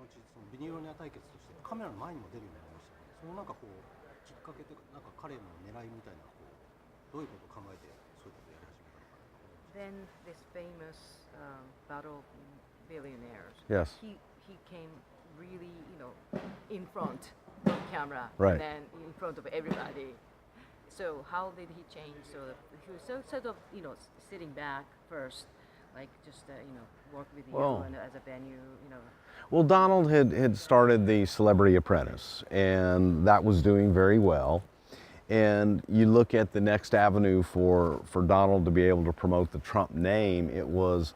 ちそのビニールニア対決としてカメラの前にも出るようになりましたね。そのなんかこうきっかけというか、なんか彼の狙いみたいなこうどういうことを考えてそういうことをやり始めたのかなと思いました。Then this famous battle of billionaires. Yes. He came really, in front of camera, Right. and then in front of everybody. So how did he change? So he was sort of, sitting back first, like just work with you Well- and as a venue, Well, Donald had started the Celebrity Apprentice, and that was doing very well. And you look at the next avenue for Donald to be able to promote the Trump name, it was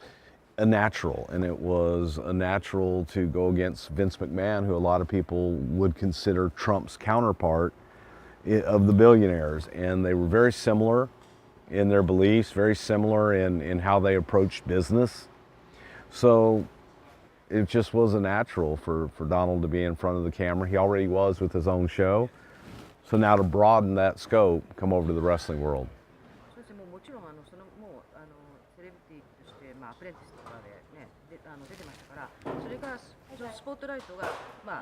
a natural, and it was a natural to go against Vince McMahon, who a lot of people would consider Trump's counterpart of the billionaires. And they were very similar in their beliefs, very similar in how they approached business. So it just was a natural for Donald to be in front of the camera. He already was with his own show. So now to broaden that scope, come over to the wrestling world. そうですね、もちろんそのもうセレブリティとして、アプレンティスとかでね、出てましたから、それがそのスポットライトが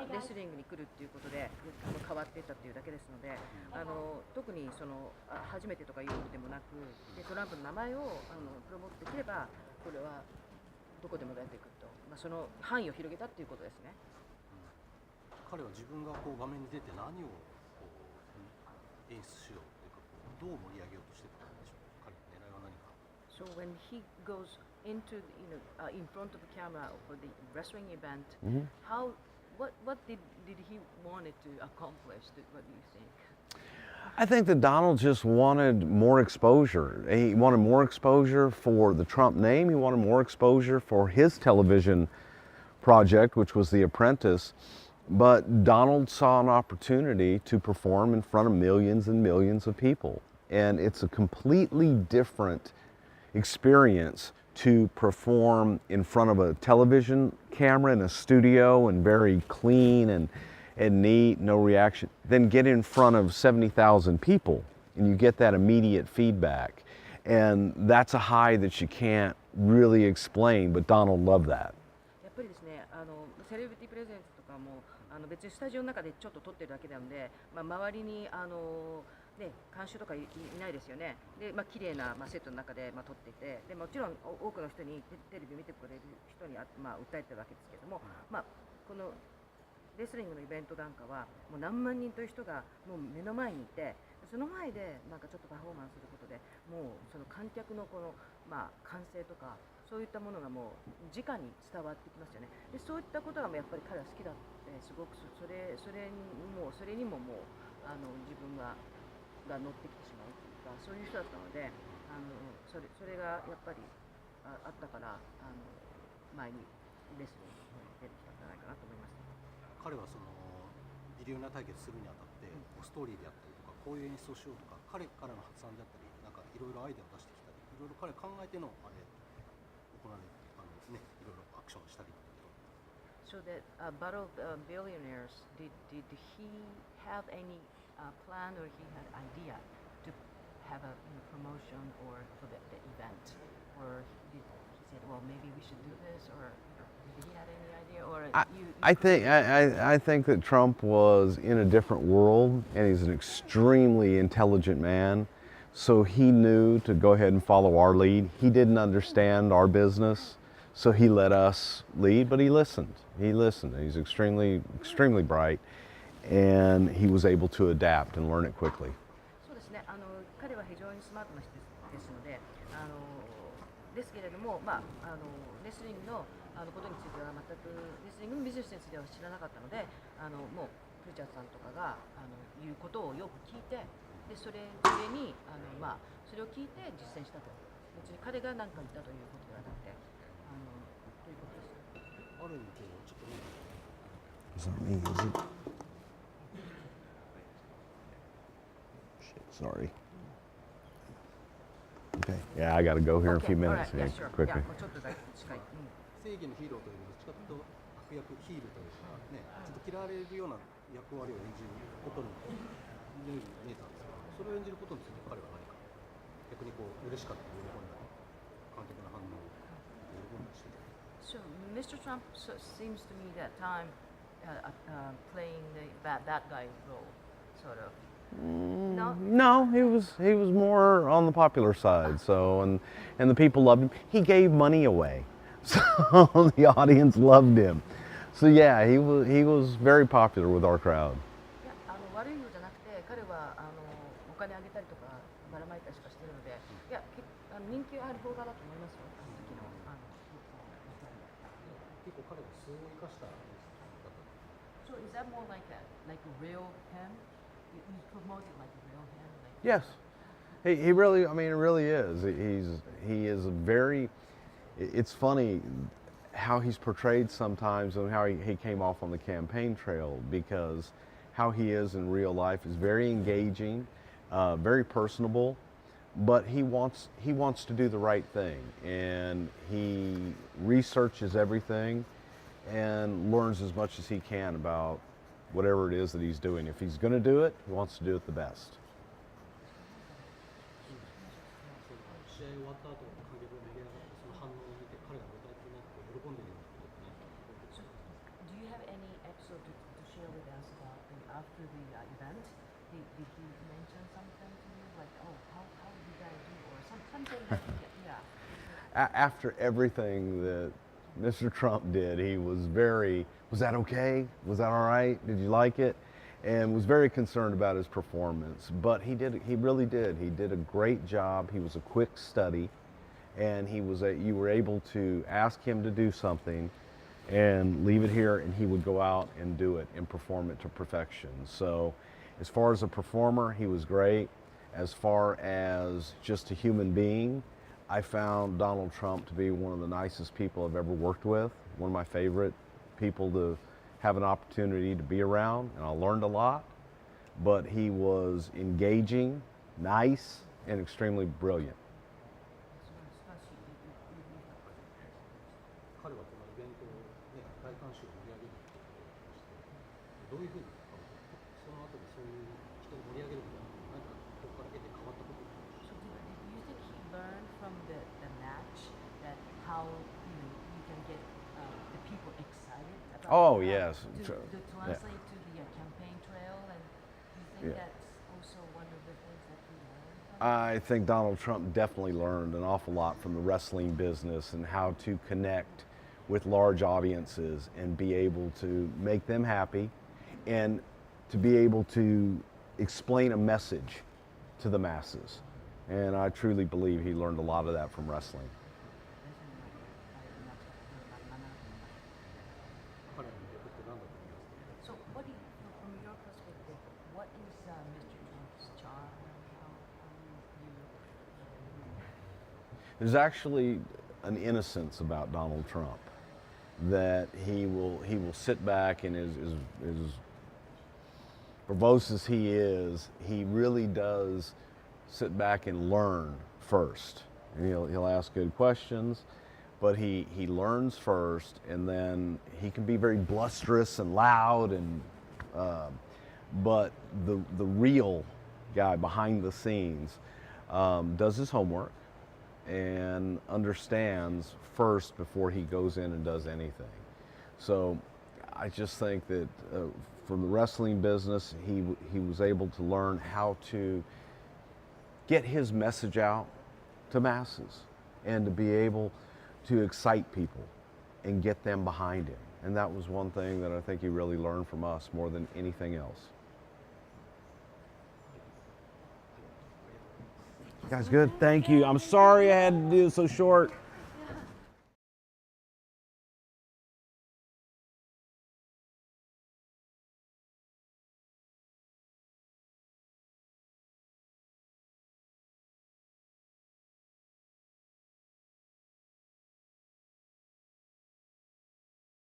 レスリングに来るっていうことで変わっていったっていうだけですので、特にその初めてとかいうことでもなく、でトランプの名前をプロモートできれば、これはどこでも出てくると、その範囲を広げたっていうことですね。彼は自分がこう画面に出て何をこう演出しようというか、どう盛り上げようとしてたんでしょうか。彼の狙いは何か。So when he goes into in front of the camera for the wrestling event, what did he wanted to accomplish? What do you think? I think that Donald just wanted more exposure. He wanted more exposure for the Trump name. He wanted more exposure for his television project, which was The Apprentice. But Donald saw an opportunity to perform in front of millions and millions of people. And it's a completely different experience to perform in front of a television camera in a studio and very clean and neat, no reaction, then get in front of 70,000 people and you get that immediate feedback. And that's a high that you can't really explain, but Donald loved that. やっぱりですね、セレブリティプレゼンツとかも別にスタジオの中でちょっと撮ってるだけなので、周りに監修とかいないですよね。で、綺麗なセットの中で撮っていて、でもちろん多くの人にテレビ見てくれる人に訴えてるわけですけども、このレスリングのイベントなんかはもう何万人という人がもう目の前にいて、その前でちょっとパフォーマンスすることでもうその観客のこの歓声とかそういったものがもう直に伝わってきますよね。でそういったことがやっぱり彼は好きだって、すごくそれにももう自分が乗ってきてしまうというか、そういう人だったので、それがやっぱりあったから前にレスリングに出てきたんじゃないかなと思います。彼はそのビリオナー対決するにあたって、ストーリーであったりとか、こういう演出をしようとか、彼からの発案であったり、なんかいろいろアイデアを出してきたり、いろいろ彼考えてのあれ行われいろいろアクションしたり。So that Battle of Billionaires, did he have any plan or he had idea to have a promotion or for the event, or did he said, well, maybe we should do this, or did he have any idea, or I think that Trump was in a different world, and he's an extremely intelligent man. So he knew to go ahead and follow our lead. He didn't understand our business, so he let us lead, but he listened. He's extremely bright, and he was able to adapt and learn it quickly. そうですね。彼は非常にスマートな人ですので、ですけれども、レスリングのことについては全くレスリングのビジネスについては知らなかったので、もうプリチャードさんとかが言うことをよく聞いて、でそれにそれを聞いて実践したと。別に彼が何か言ったということではなくて、ということです。ある意味こうちょっとね。Is that me? Is it? Shit, sorry. Okay. Yeah, I got to go here in a few minutes. Right. Yeah, sure. Quickly. Yeah, ちょっとだけ近い。正義のヒーローというよりどっちかというと悪役ヒールというかね、ちょっと嫌われるような役割を演じることに見えたんですけど、それを演じることについて彼は何か逆にこう嬉しかったり喜んだり、観客の反応を喜んだりしてた。So Mr. Trump seems to me that time playing the bad guy role, sort of. No. No, he was more on the popular side. So and the people loved him. He gave money away, so the audience loved him. So yeah, he was very popular with our crowd. いや、悪いのじゃなくて、彼はお金あげたりとかばらまいたりとかしてるので、いや、人気はある方側だと思いますよ。あの時の結構彼が素を生かした演出だった。 So is that more like a real him? You promote it like a real him? Like Yes, he really. I mean, it really is. He is a very. It's funny how he's portrayed sometimes and how he came off on the campaign trail, because how he is in real life is very engaging, very personable, but he wants to do the right thing, and he researches everything and learns as much as he can about whatever it is that he's doing. If he's going to do it, he wants to do it the best. 試合終わった後観客がめげなかったその反応を見て彼が舞台になって喜んでいるようなことってね。 So, do you have any episode to share with us about after the event? Did he mention something to you like, oh, how did I do, or something that yeah? After everything that Mr. Trump did, he was very, was that okay? Was that all right? Did you like it? And was very concerned about his performance. But he really did. He did a great job. He was a quick study, and you were able to ask him to do something and leave it here, and he would go out and do it and perform it to perfection. So as far as a performer, he was great. As far as just a human being, I found Donald Trump to be one of the nicest people I've ever worked with, one of my favorite people to have an opportunity to be around, and I learned a lot. But he was engaging, nice, and extremely brilliant. 彼はこのイベントを、ね、大観衆を盛り上げるってことをしてどういうふうにその後でそういう人を盛り上げるみたいななんかここから得て変わったことって So do you think he learned from the match that how you can get the people excited about Oh, yes. to translate to the campaign trail, and do you think Yeah. that's also one of the things that he learned from? I think Donald Trump definitely learned an awful lot from the wrestling business and how to connect with large audiences and be able to make them happy and to be able to explain a message to the masses. And I truly believe he learned a lot of that from wrestling. 彼の魅力って何だと思いますか So what do you, from your perspective, what is Mr. Trump's charm? There's actually an innocence about Donald Trump that he will sit back and as verbose as he is, he really does sit back and learn first. And he'll ask good questions, but he learns first, and then he can be very blusterous and loud, and but the real guy behind the scenes does his homework and understands first before he goes in and does anything. So I just think that from the wrestling business, he was able to learn how to get his message out to masses and to be able to excite people and get them behind him. And that was one thing that I think he really learned from us more than anything else. You guys good? Thank you. I'm sorry I had to do it so short.